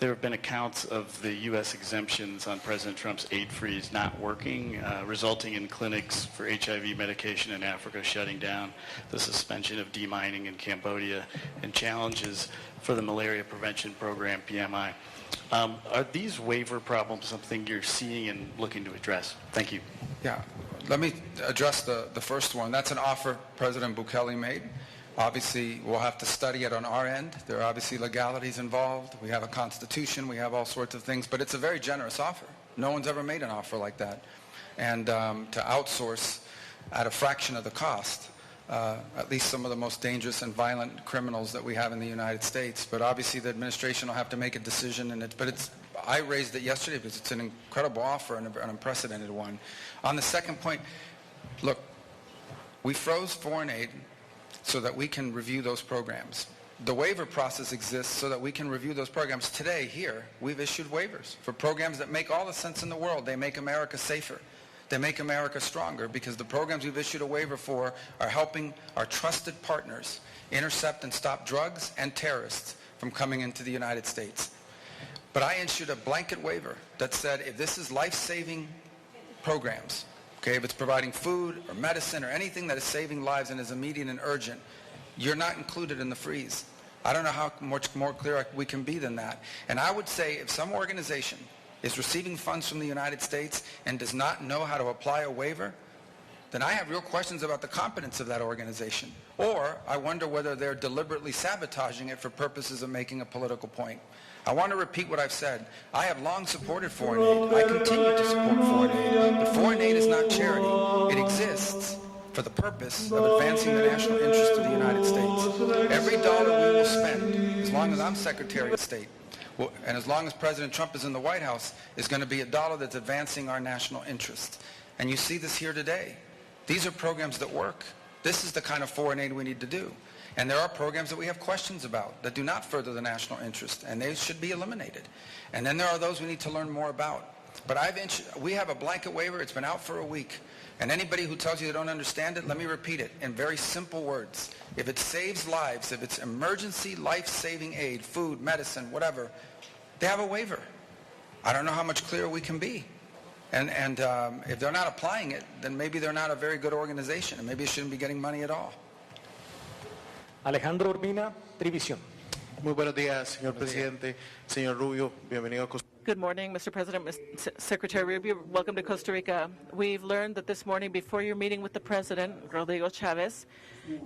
there have been accounts of the U.S. exemptions on President Trump's aid freeze not working, resulting in clinics for HIV medication in Africa shutting down, the suspension of demining in Cambodia, and challenges for the malaria prevention program, PMI. Are these waiver problems something you're seeing and looking to address? Thank you. Yeah. Let me address the first one. That's an offer President Bukele made. Obviously, we'll have to study it on our end. There are obviously legalities involved. We have a constitution. We have all sorts of things. But it's a very generous offer. No one's ever made an offer like that. And to outsource at a fraction of the cost, at least some of the most dangerous and violent criminals that we have in the United States. But obviously, the administration will have to make a decision. I raised it yesterday because it's an incredible offer and an unprecedented one. On the second point, look, we froze foreign aid so that we can review those programs. The waiver process exists so that we can review those programs. Today, here, we've issued waivers for programs that make all the sense in the world. They make America safer. They make America stronger because the programs we've issued a waiver for are helping our trusted partners intercept and stop drugs and terrorists from coming into the United States. But I issued a blanket waiver that said if this is life-saving programs, okay, if it's providing food or medicine or anything that is saving lives and is immediate and urgent, you're not included in the freeze. I don't know how much more clear we can be than that. And I would say if some organization is receiving funds from the United States and does not know how to apply a waiver, then I have real questions about the competence of that organization. Or I wonder whether they're deliberately sabotaging it for purposes of making a political point. I want to repeat what I've said. I have long supported foreign aid. I continue to support foreign aid. But foreign aid is not charity. It exists for the purpose of advancing the national interest of the United States. Every dollar we will spend, as long as I'm Secretary of State, and as long as President Trump is in the White House, is going to be a dollar that's advancing our national interest. And you see this here today. These are programs that work. This is the kind of foreign aid we need to do. And there are programs that we have questions about that do not further the national interest, and they should be eliminated. And then there are those we need to learn more about. But we have a blanket waiver. It's been out for a week. And anybody who tells you they don't understand it, let me repeat it in very simple words. If it saves lives, if it's emergency life-saving aid, food, medicine, whatever, they have a waiver. I don't know how much clearer we can be. And if they're not applying it, then maybe they're not a very good organization, and maybe it shouldn't be getting money at all. Alejandro Urbina, Trivisión. Muy buenos días, señor presidente. Señor Rubio, bienvenido a Costa Rica. Good morning, Mr. President, Secretary Rubio. Welcome to Costa Rica. We've learned that this morning, before your meeting with the President, Rodrigo Chavez,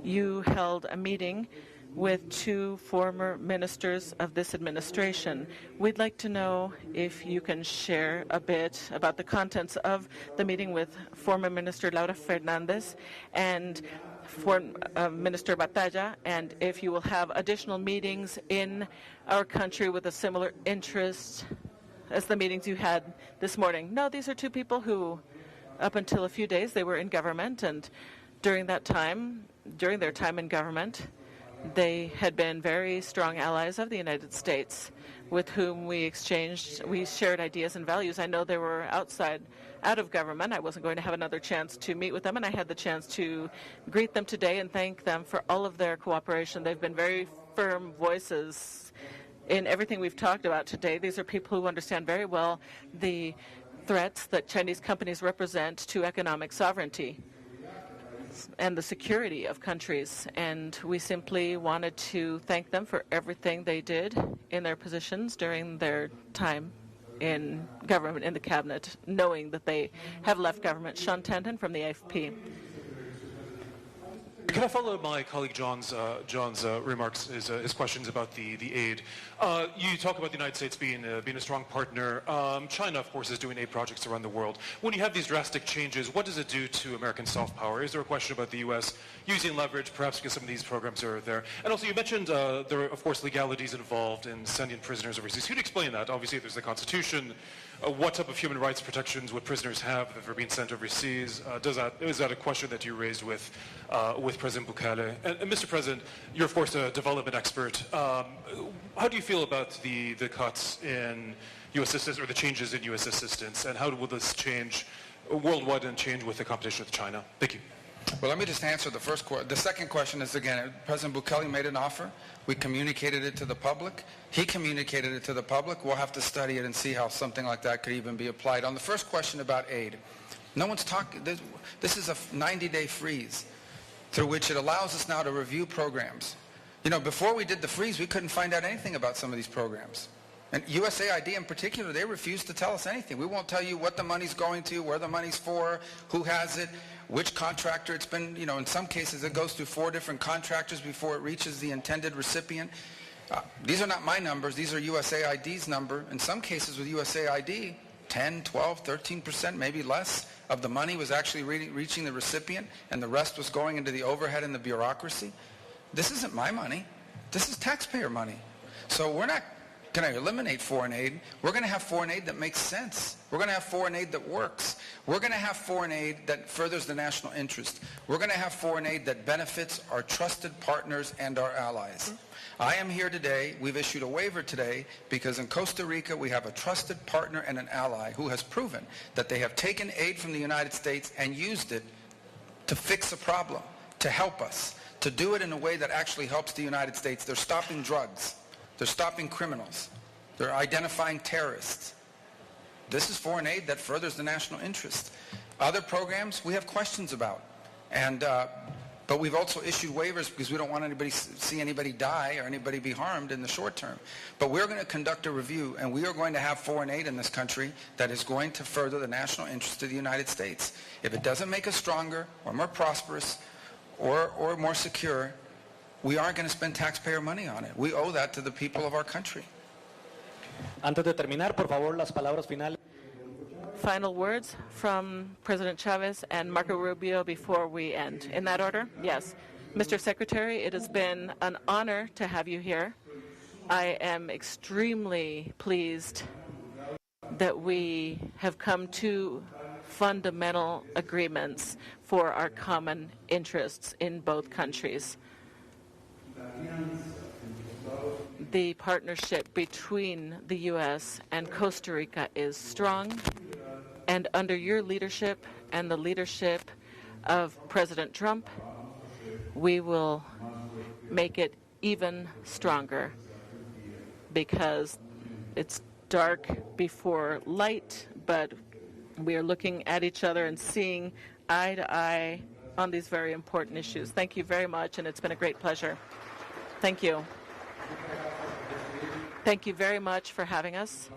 you held a meeting with two former ministers of this administration. We'd like to know if you can share a bit about the contents of the meeting with former Minister Laura Fernandez and Minister Batalla, and if you will have additional meetings in our country with a similar interest as the meetings you had this morning. No, these are two people who, up until a few days, they were in government, and during their time in government, they had been very strong allies of the United States with whom we shared ideas and values. I know they were out of government. I wasn't going to have another chance to meet with them, and I had the chance to greet them today and thank them for all of their cooperation. They've been very firm voices in everything we've talked about today. These are people who understand very well the threats that Chinese companies represent to economic sovereignty and the security of countries, and we simply wanted to thank them for everything they did in their positions during their time in government, in the cabinet, knowing that they have left government. Sean Tanton from the AFP. Can I follow my colleague John's remarks, his questions about the aid? You talk about the United States being a strong partner. China, of course, is doing aid projects around the world. When you have these drastic changes, what does it do to American soft power? Is there a question about the U.S. using leverage, perhaps because some of these programs are there? And also, you mentioned there are, of course, legalities involved in sending prisoners overseas. Could you explain that? Obviously, there's the Constitution. What type of human rights protections would prisoners have if they're being sent overseas? Is that a question that you raised with President Bukele? And Mr. President, you're of course a development expert. How do you feel about the cuts in U.S. assistance or the changes in U.S. assistance, and how will this change worldwide and change with the competition with China? Thank you. Well, let me just answer the first question. The second question is, again, President Bukele made an offer. We communicated it to the public. He communicated it to the public. We'll have to study it and see how something like that could even be applied. On the first question about aid, no one's talking. This is a 90-day freeze through which it allows us now to review programs. You know, before we did the freeze, we couldn't find out anything about some of these programs. And USAID in particular, they refused to tell us anything. We won't tell you what the money's going to, where the money's for, who has it, which contractor it's been. You know, in some cases it goes through 4 different contractors before it reaches the intended recipient. These are not my numbers. These are USAID's number. In some cases with USAID, 10, 12, 13%, maybe less of the money was actually reaching the recipient, and the rest was going into the overhead and the bureaucracy. This isn't my money. This is taxpayer money. So we're not going to eliminate foreign aid. We're going to have foreign aid that makes sense. We're going to have foreign aid that works. We're going to have foreign aid that furthers the national interest. We're going to have foreign aid that benefits our trusted partners and our allies. I am here today, we've issued a waiver today, because in Costa Rica we have a trusted partner and an ally who has proven that they have taken aid from the United States and used it to fix a problem, to help us, to do it in a way that actually helps the United States. They're stopping drugs. They're stopping criminals. They're identifying terrorists. This is foreign aid that furthers the national interest. Other programs we have questions about. But we've also issued waivers because we don't want anybody see anybody die or anybody be harmed in the short term. But we're going to conduct a review, and we are going to have foreign aid in this country that is going to further the national interest of the United States. If it doesn't make us stronger or more prosperous or more secure, we aren't going to spend taxpayer money on it. We owe that to the people of our country. Antes de terminar, por favor, las palabras finales. Final words from President Chavez and Marco Rubio before we end. In that order? Yes. Mr. Secretary, it has been an honor to have you here. I am extremely pleased that we have come to fundamental agreements for our common interests in both countries. The partnership between the U.S. and Costa Rica is strong, and under your leadership and the leadership of President Trump, we will make it even stronger, because it's dark before light, but we are looking at each other and seeing eye to eye on these very important issues. Thank you very much, and it's been a great pleasure. Thank you. Thank you very much for having us,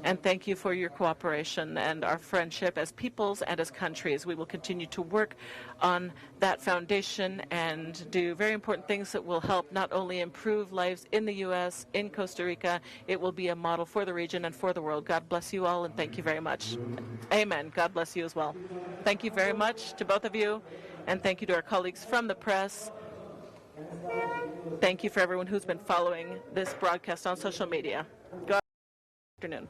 and thank you for your cooperation and our friendship as peoples and as countries. We will continue to work on that foundation and do very important things that will help not only improve lives in the U.S., in Costa Rica, it will be a model for the region and for the world. God bless you all, and thank you very much. Amen. God bless you as well. Thank you very much to both of you, and thank you to our colleagues from the press. Thank you for everyone who's been following this broadcast on social media. Good afternoon.